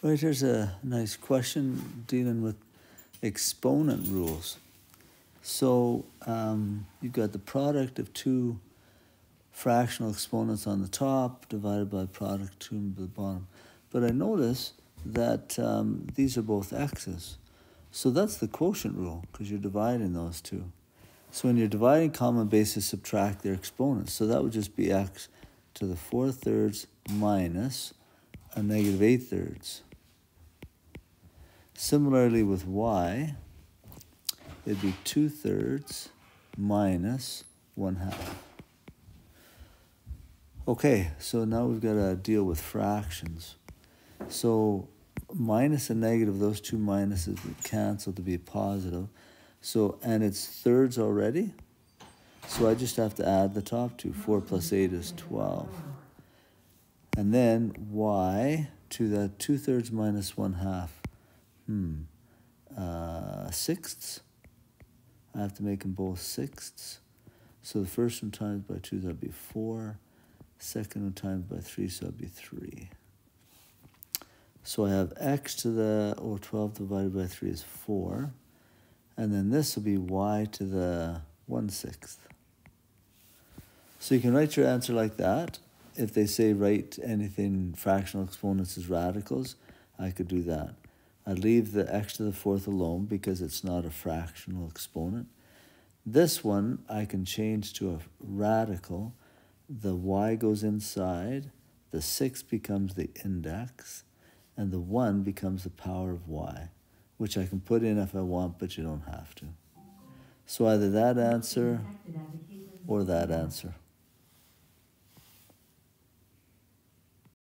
Right, here's a nice question dealing with exponent rules. So you've got the product of two fractional exponents on the top divided by product 2 on the bottom. But I notice that these are both x's. So that's the quotient rule because you're dividing those two. So when you're dividing common bases, subtract their exponents. So that would just be x to the 4/3 minus a negative 8/3. Similarly with y, it'd be 2/3 minus 1/2. Okay, so now we've got to deal with fractions. So minus and negative, those two minuses would cancel to be positive. So, and it's thirds already. So I just have to add the top two. 4 plus 8 is 12. And then y to the 2/3 minus 1/2. Sixths. I have to make them both sixths. So the first one times by 2, that'd be 4. Second one times by 3, so that'd be 3. So I have x to the 12 divided by 3 is 4. And then this will be y to the 1/6. So you can write your answer like that. If they say write anything fractional exponents as radicals, I could do that. I'd leave the x to the 4th alone because it's not a fractional exponent. This one I can change to a radical. The y goes inside, the 6 becomes the index, and the 1 becomes the power of y, which I can put in if I want, but you don't have to. So either that answer or that answer.